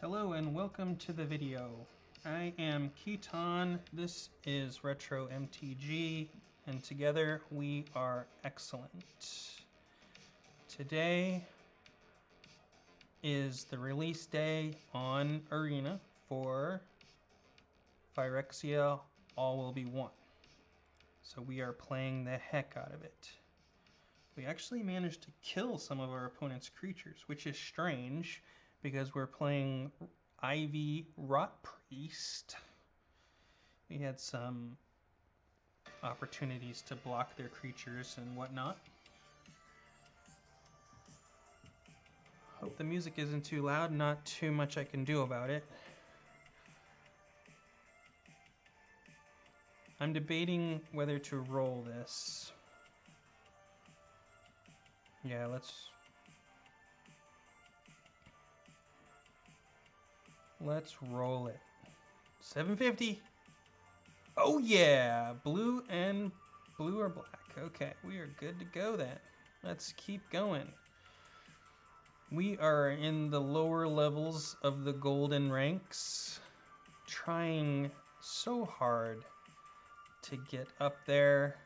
Hello and welcome to the video. I am Keaton, this is Retro MTG, and together we are excellent. Today is the release day on Arena for Phyrexia All Will Be One. So we are playing the heck out of it. We actually managed to kill some of our opponent's creatures, which is strange because we're playing Ivy Rot Priest. We had some opportunities to block their creatures and whatnot. Hope the music isn't too loud, not too much I can do about it. I'm debating whether to roll this. Yeah, let's roll it. 750. Oh yeah, blue or black. Okay, we are good to go then. Let's keep going. We are in the lower levels of the golden ranks, trying so hard to get up there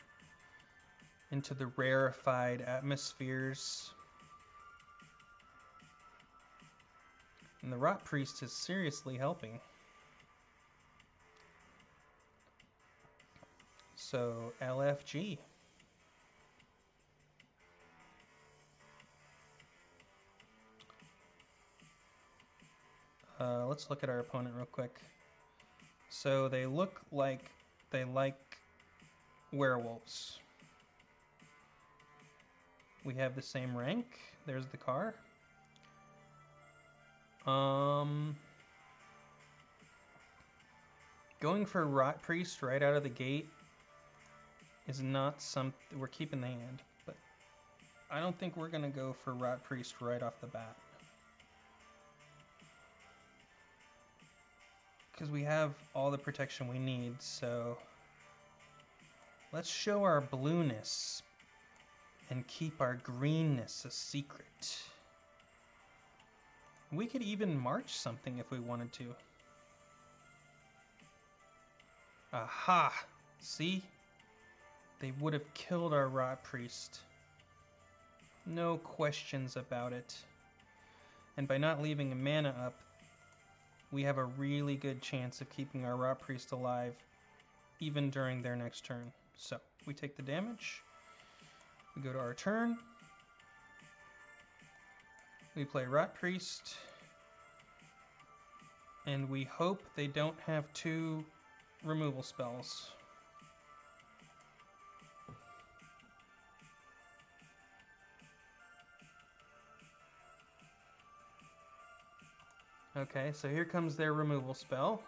into the rarefied atmospheres. And the Rot Priest is seriously helping. So, LFG. Let's look at our opponent real quick. So they look like they like werewolves. We have the same rank. There's the car. Going for Rot Priest right out of the gate is not something... We're keeping the hand, but I don't think we're going to go for Rot Priest right off the bat. Because we have all the protection we need, so let's show our blueness and keep our greenness a secret. We could even march something if we wanted to. Aha! See? They would have killed our Rot Priest. No questions about it. And by not leaving a mana up, we have a really good chance of keeping our Rot Priest alive even during their next turn. So, we take the damage. We go to our turn. We play Rot Priest. And we hope they don't have two removal spells. Okay, so here comes their removal spell.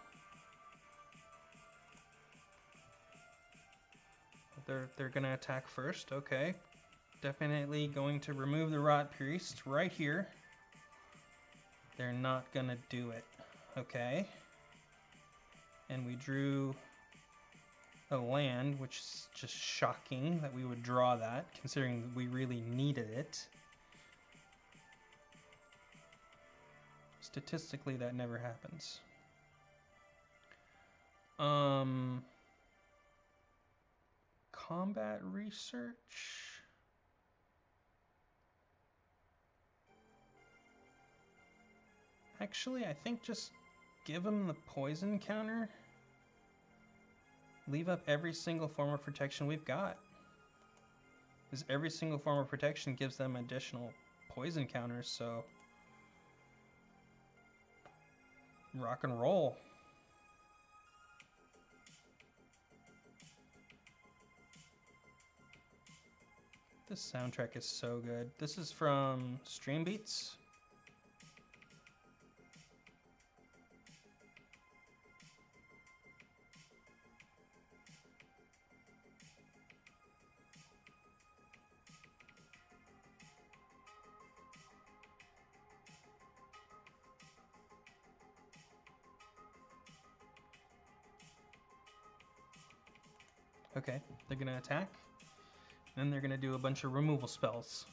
They're gonna attack first, okay. Definitely going to remove the Rot Priest right here. They're not gonna do it. Okay. And we drew a land, which is just shocking that we would draw that, considering we really needed it. Statistically, that never happens. Combat research. Actually, I think just give them the poison counter. Leave up every single form of protection we've got. Because every single form of protection gives them additional poison counters, so... rock and roll. This soundtrack is so good. This is from StreamBeats. Okay, they're gonna attack. Then they're gonna do a bunch of removal spells.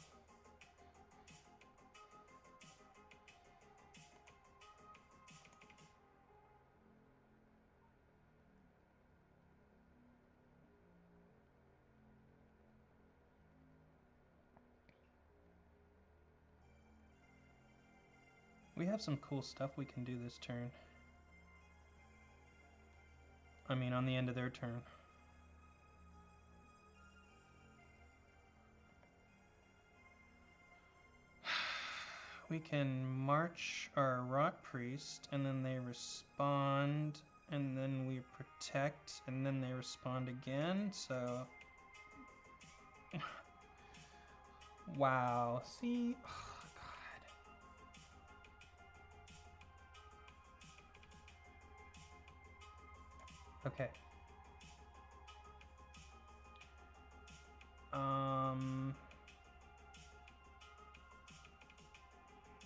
We have some cool stuff we can do this turn. I mean, on the end of their turn. We can march our Rot Priest, and then they respond, and then we protect, and then they respond again, so... Wow, see? Oh, God. Okay.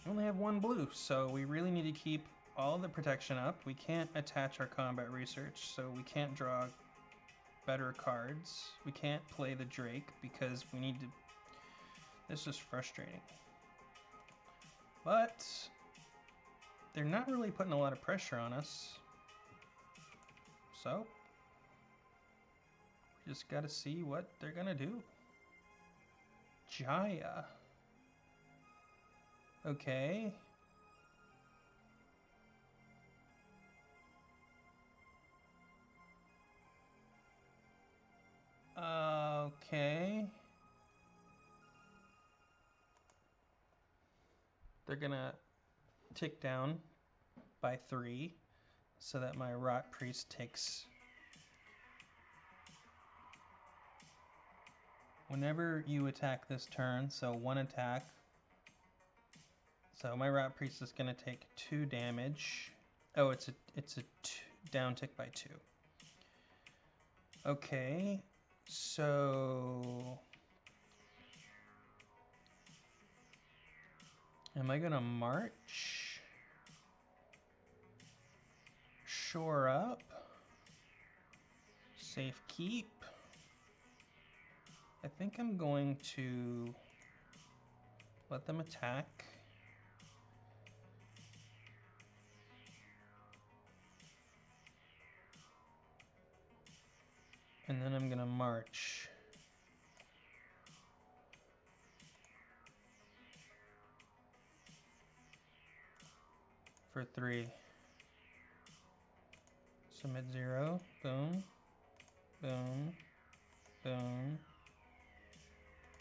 We only have one blue, so we really need to keep all the protection up. We can't attach our combat research, so we can't draw better cards. We can't play the Drake because we need to... This is frustrating. But they're not really putting a lot of pressure on us. So we just gotta see what they're gonna do. Jaya. Okay. Okay. They're gonna tick down by 3 so that my Rot Priest takes... Whenever you attack this turn, so 1 attack. So my Rot Priest is gonna take 2 damage. Oh, it's a down tick by 2. Okay, so am I gonna march? Shore up. Safe keep. I think I'm going to let them attack. And then I'm gonna march. For 3. Submit 0. Boom. Boom. Boom.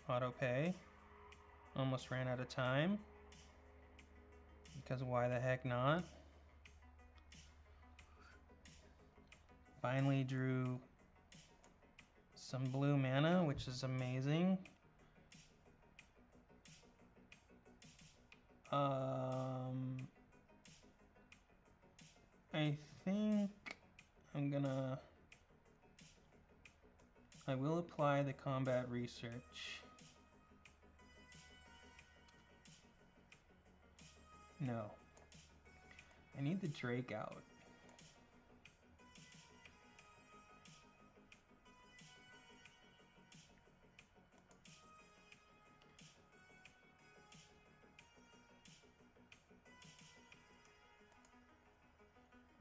Auto pay. Almost ran out of time. Because why the heck not? Finally drew some blue mana, which is amazing. I think I will apply the combat research. No. I need the Drake out.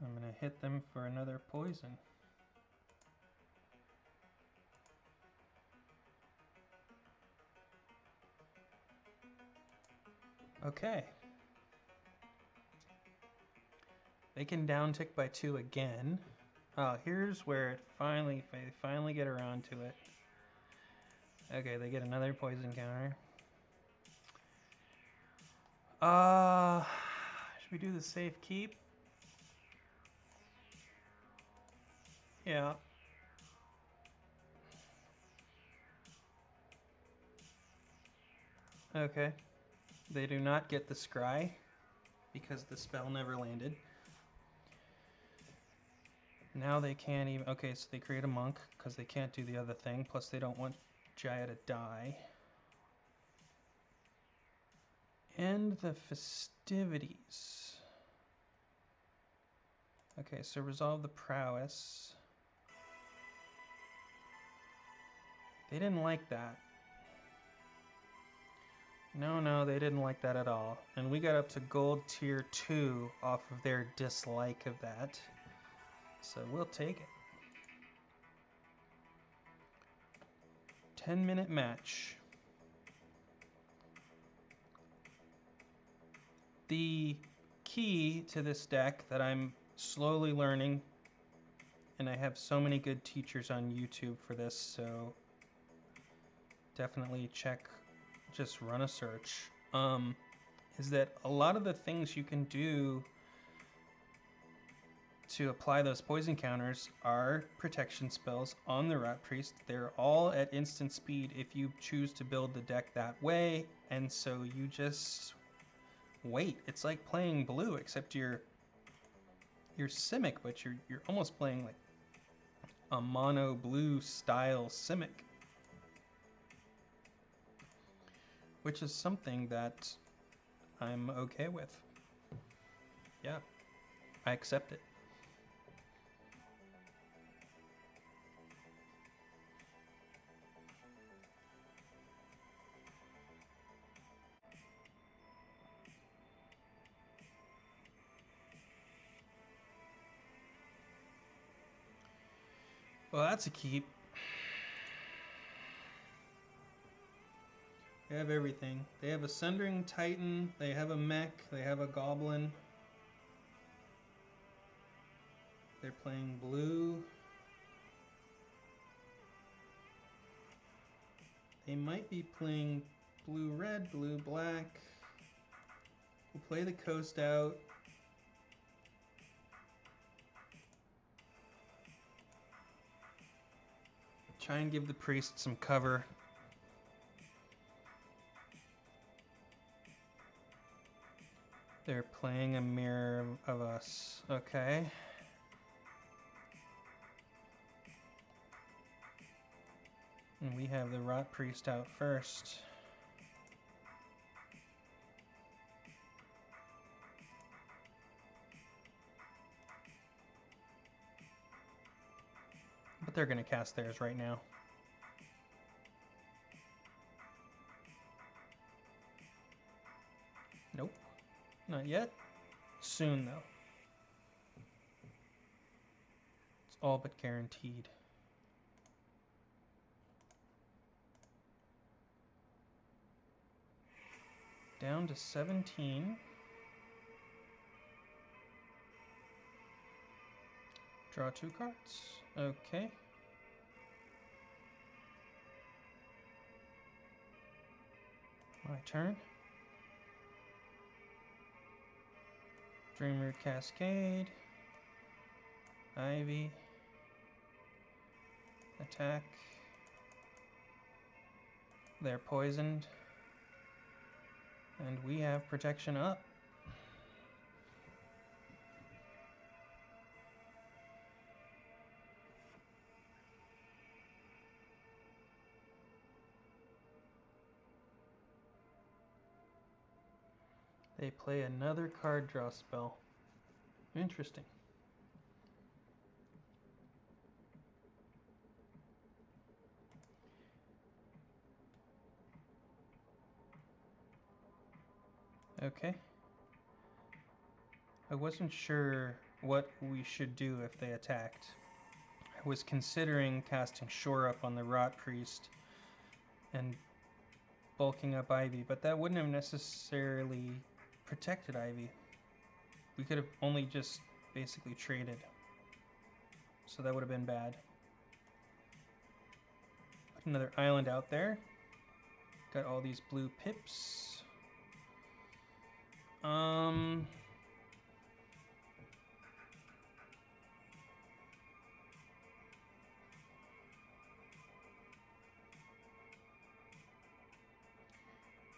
I'm gonna hit them for another poison. Okay. They can down tick by 2 again. Oh, here's where it they finally get around to it. Okay, they get another poison counter. Should we do the safe keep? Yeah. Okay. They do not get the scry because the spell never landed. Now they can't even... Okay, so they create a monk because they can't do the other thing. Plus they don't want Jaya to die. End the festivities. Okay, so resolve the prowess. They didn't like that. No, they didn't like that at all. And we got up to gold tier 2 off of their dislike of that. So we'll take it. 10-minute match. The key to this deck that I'm slowly learning, and I have so many good teachers on YouTube for this, so definitely check, just run a search, is that a lot of the things you can do to apply those poison counters are protection spells on the Rot Priest. They're all at instant speed if you choose to build the deck that way, and so you just wait. It's like playing blue, except you're Simic, but you're almost playing like a mono blue style Simic, which is something that I'm okay with. Yeah, I accept it. Well, that's a keep. They have everything. They have a Sundering Titan, they have a mech, they have a Goblin. They're playing blue. They might be playing blue-red, blue-black. We'll play the coast out. Try and give the priest some cover. They're playing a mirror of us. Okay. And we have the Rot Priest out first. But they're going to cast theirs right now. Nope. Not yet. Soon, though. It's all but guaranteed. Down to 17. Draw 2 cards. Okay. My turn. Dreamroot Cascade. Ivy. Attack. They're poisoned. And we have protection up. They play another card draw spell. Interesting. Okay. I wasn't sure what we should do if they attacked. I was considering casting Shore Up on the Rot Priest and bulking up Ivy, but that wouldn't have necessarily protected Ivy. We could have only just basically traded. So that would have been bad. Put another island out there. Got all these blue pips.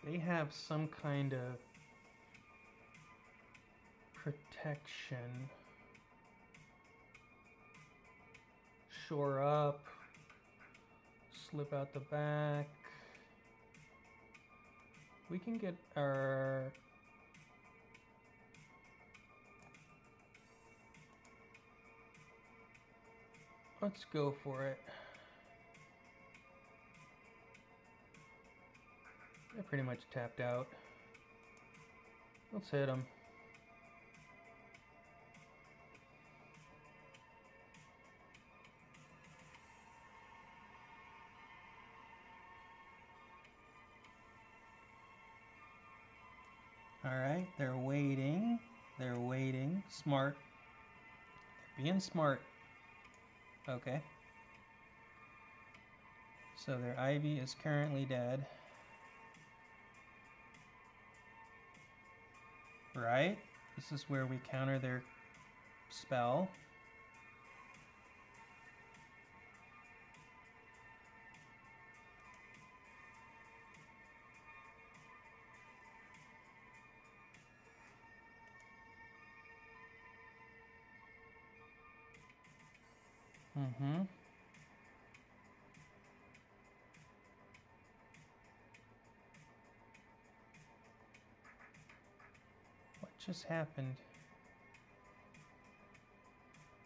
They have some kind of protection. Shore up. Slip out the back. We can get our... Let's go for it. They're pretty much tapped out. Let's hit them. Alright, they're waiting. They're waiting. Smart. They're being smart. Okay. So their Ivy is currently dead. Right? This is where we counter their spell. Mm-hmm. What just happened?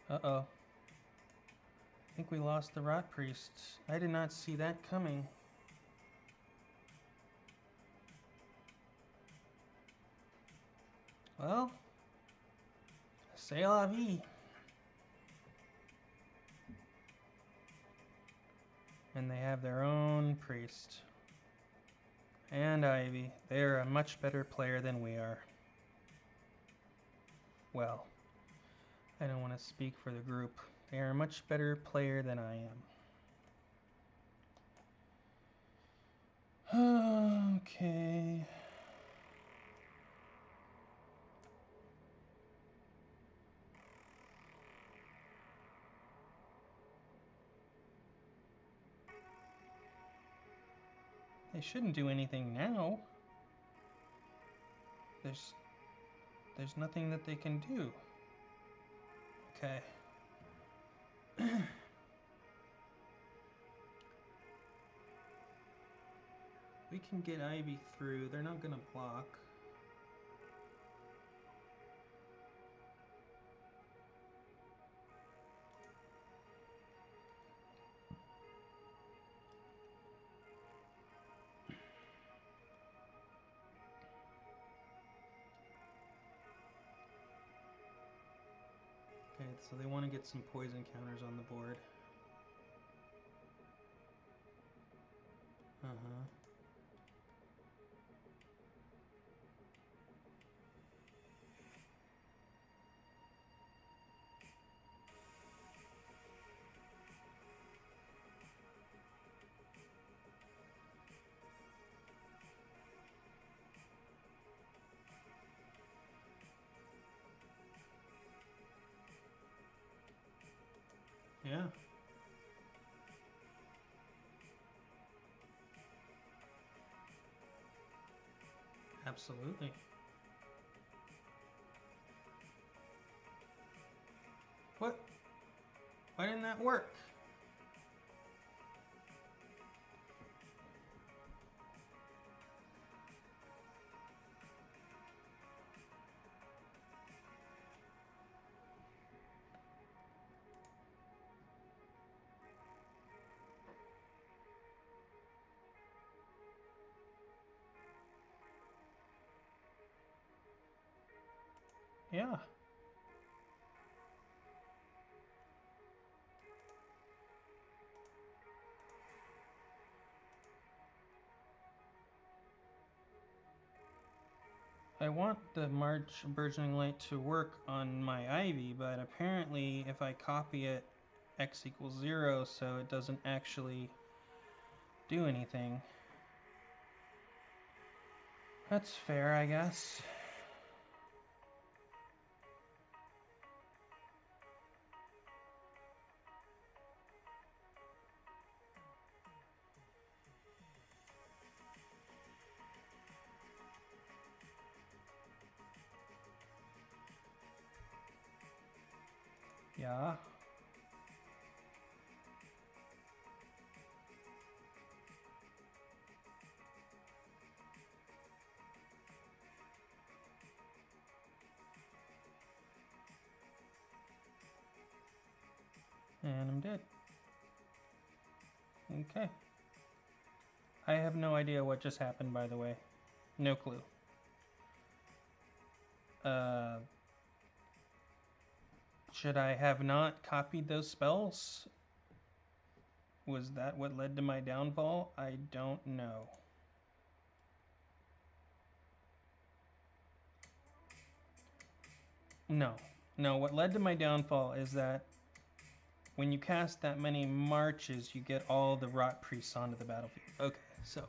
Uh-oh. I think we lost the Rot Priest. I did not see that coming. Well, c'est la vie. And they have their own priest. And Ivy. They are a much better player than we are. Well, I don't want to speak for the group. They are a much better player than I am. Okay. They shouldn't do anything now. There's nothing that they can do. Okay. We can get Ivy through. They're not gonna block. Okay, so they want to get some poison counters on the board. Uh-huh. Yeah. Absolutely. What? Why didn't that work? Yeah. I want the March Burgeoning Light to work on my Ivy, but apparently if I copy it, x equals 0, so it doesn't actually do anything. That's fair, I guess. Yeah. And I'm dead. Okay. I have no idea what just happened, by the way. No clue. Should I have not copied those spells? Was that what led to my downfall? I don't know. No. No, what led to my downfall is that when you cast that many marches, you get all the rot priests onto the battlefield. Okay, so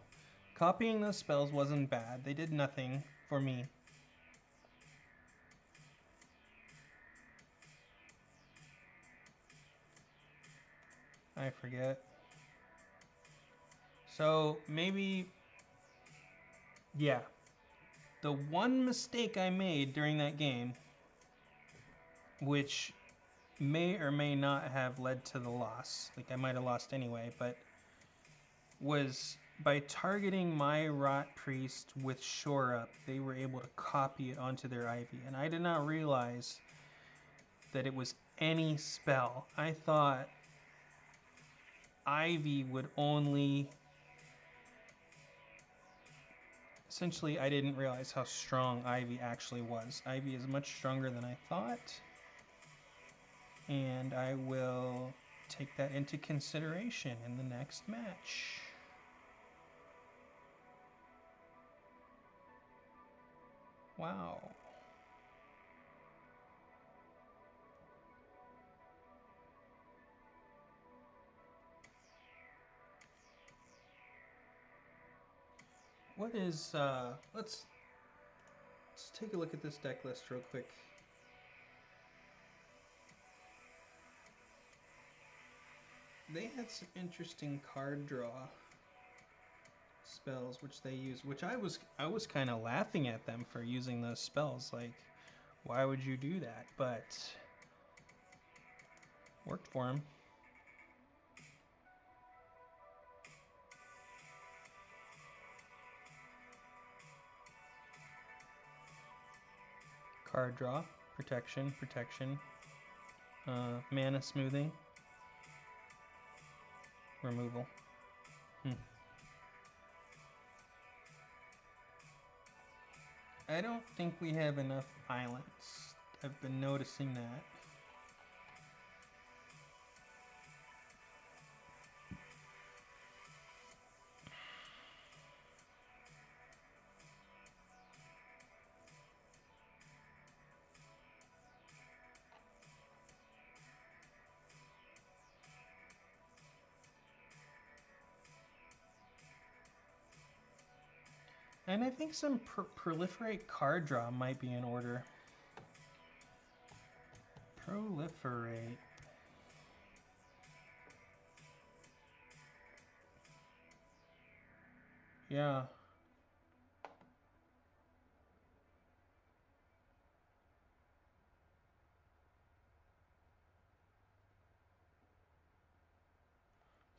copying those spells wasn't bad. They did nothing for me. I forget. So maybe, yeah. The one mistake I made during that game, which may or may not have led to the loss, like I might have lost anyway, but was by targeting my Rot Priest with Shore Up, they were able to copy it onto their Ivy. And I did not realize that it was any spell. I thought Ivy would only... Essentially, I didn't realize how strong Ivy actually was. Ivy is much stronger than I thought. And I will take that into consideration in the next match. Wow. What is, let's take a look at this deck list real quick. They had some interesting card draw spells which they use, which I was kind of laughing at them for using those spells. Like, why would you do that? But worked for them. Card draw, protection, mana smoothing, removal. I don't think we have enough islands. I've been noticing that. And I think some proliferate card draw might be in order. Proliferate. Yeah.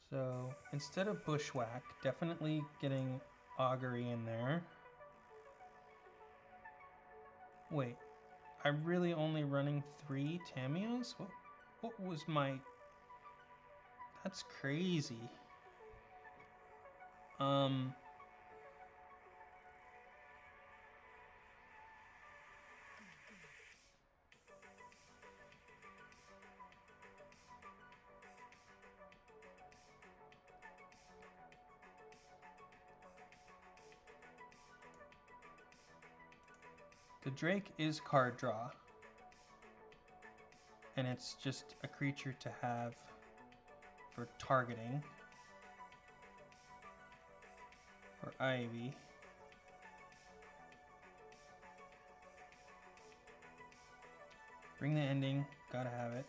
So instead of Bushwhack, definitely getting Augury in there. Wait, I'm really only running 3 Tamios? What was my... That's crazy. The Drake is card draw. And it's just a creature to have for targeting. For Ivy. Bring the ending, gotta have it.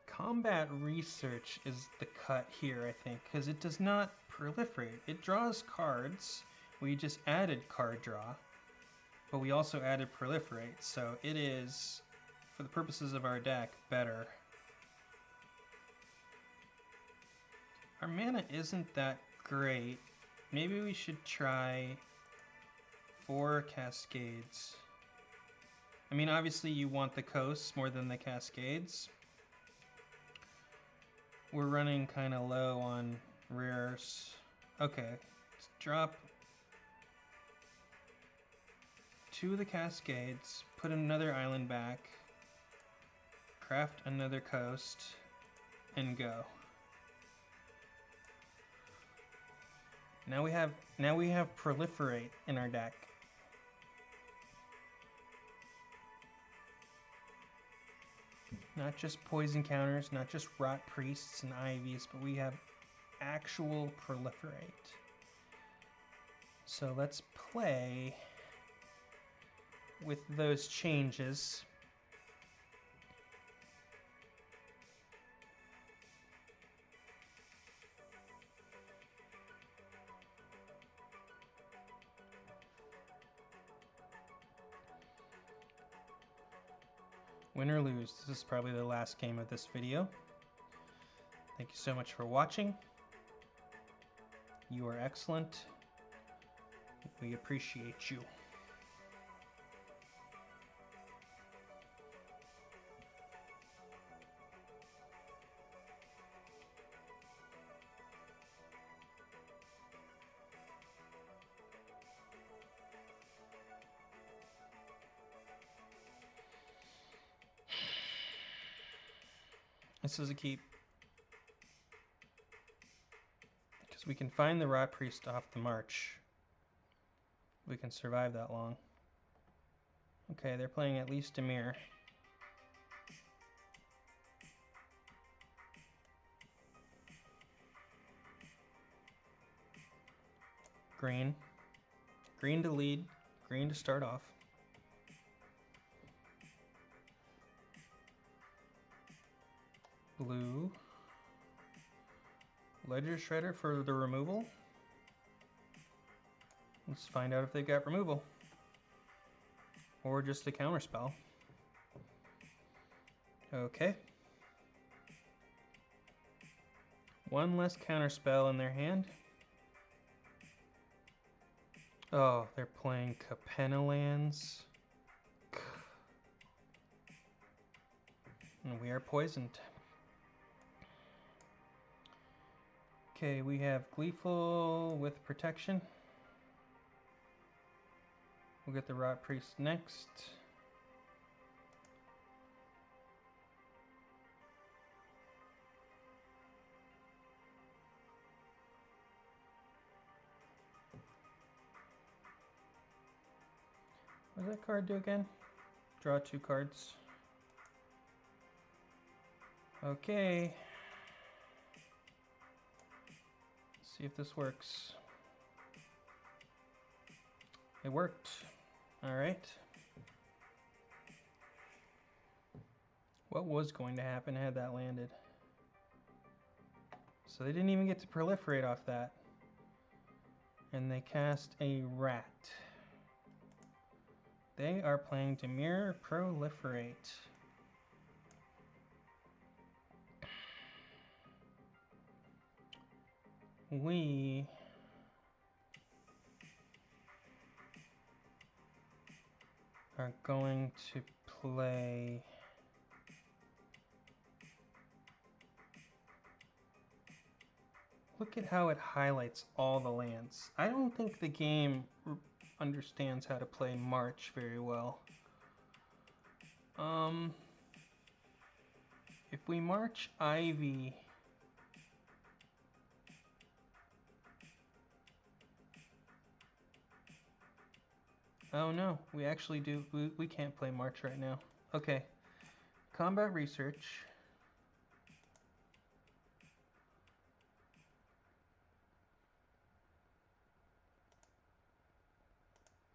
Combat research is the cut here, I think, because it does not proliferate. It draws cards. We just added card draw, but we also added proliferate, so it is, for the purposes of our deck, better. Our mana isn't that great. Maybe we should try 4 Cascades. I mean, obviously you want the coasts more than the Cascades. We're running kind of low on rares. Okay, let's drop 2 of the Cascades, put another island back. craft another coast, and go. Now we have proliferate in our deck. Not just poison counters, not just rot priests and ivies, but we have actual proliferate. So let's play with those changes. Win or lose, this is probably the last game of this video. Thank you so much for watching. You are excellent. We appreciate you. This is a keep. Because we can find the Rot Priest off the march. We can survive that long. Okay, they're playing at least a mirror. Green. Green to lead. Green to start off. Blue. Ledger Shredder for the removal. Let's find out if they got removal. Or just a counterspell. Okay. One less counterspell in their hand. Oh, they're playing Capenna lands. And we are poisoned. Okay, we have Gleeful with protection. We'll get the Rot Priest next. What does that card do again? Draw 2 cards. Okay. Let's see if this works. It worked. All right. What was going to happen had that landed? So they didn't even get to proliferate off that. And they cast a rat. They are playing Dimir Proliferate. We are going to play look at how it highlights all the lands. I don't think the game understands how to play March very well. If we march Ivy, oh no, we actually do, we can't play March right now. Okay, combat research.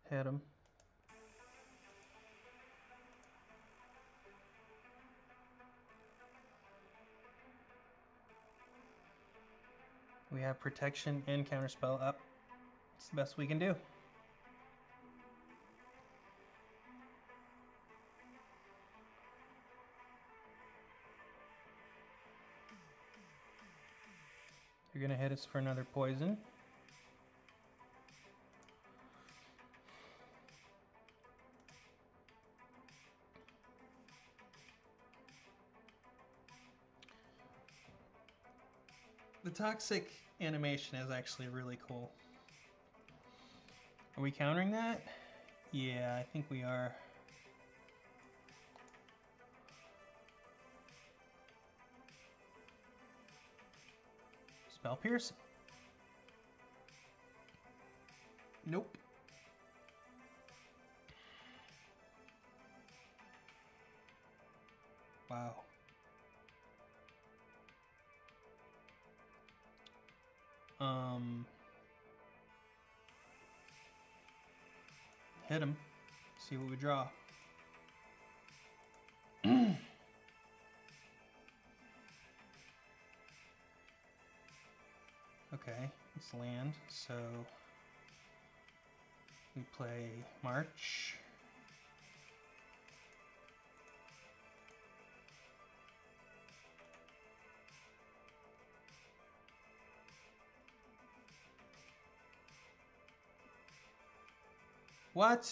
Hit him. We have protection and counterspell up. It's the best we can do. You're gonna hit us for another poison. The toxic animation is actually really cool. Are we countering that? Yeah, I think we are. Spell Piercing. Nope. Wow. Hit him. See what we draw. Okay, it's land, so we play March. What?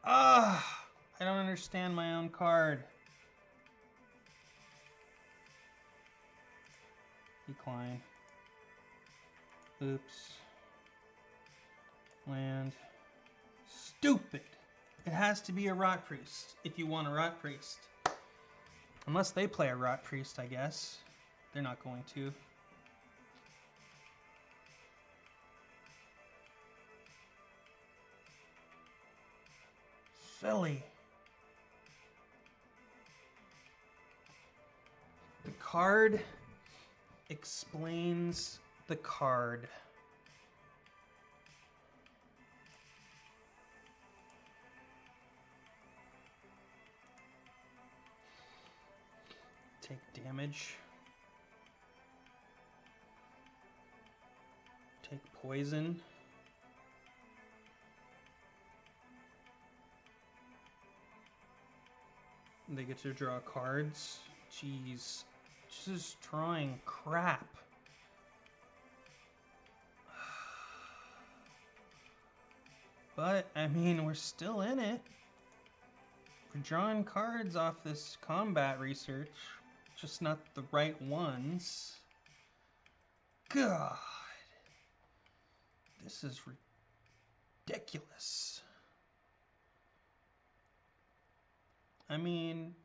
Ah! I don't understand my own card. Decline. Oops. Land. Stupid! It has to be a Rot Priest if you want a Rot Priest. Unless they play a Rot Priest, I guess. They're not going to. Silly. The card explains the card. Take damage. Take poison. They get to draw cards. Jeez. Just drawing crap. But, I mean, we're still in it. We're drawing cards off this combat research. Just not the right ones. God. This is ridiculous. I mean,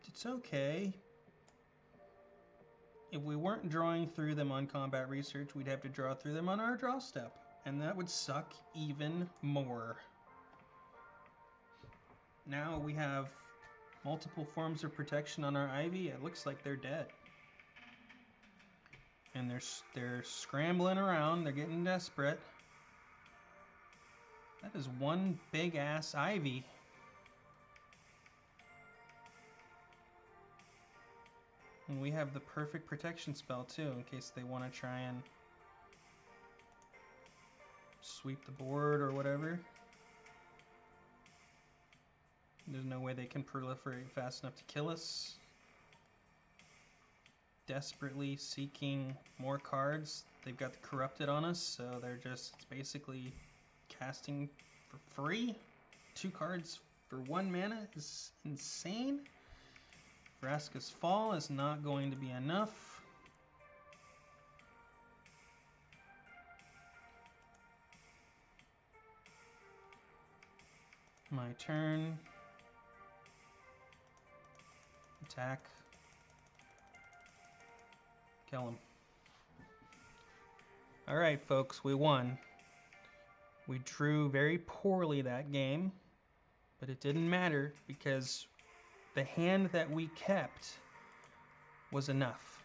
it's okay. If we weren't drawing through them on combat research, we'd have to draw through them on our draw step. And that would suck even more. Now we have multiple forms of protection on our Ivy. It looks like they're dead. And they're scrambling around. They're getting desperate. That is one big ass Ivy. And we have the perfect protection spell too, in case they want to try and sweep the board or whatever. There's no way they can proliferate fast enough to kill us. Desperately seeking more cards. They've got the Corrupted on us, so it's basically casting for free. 2 cards for 1 mana is insane. Vraska's Fall is not going to be enough. My turn. Attack. Kill him. Alright, folks, we won. We drew very poorly that game, but it didn't matter because the hand that we kept was enough.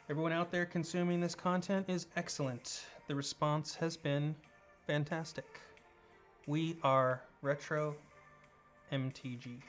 Everyone out there consuming this content is excellent. The response has been fantastic. We are Retro MTG.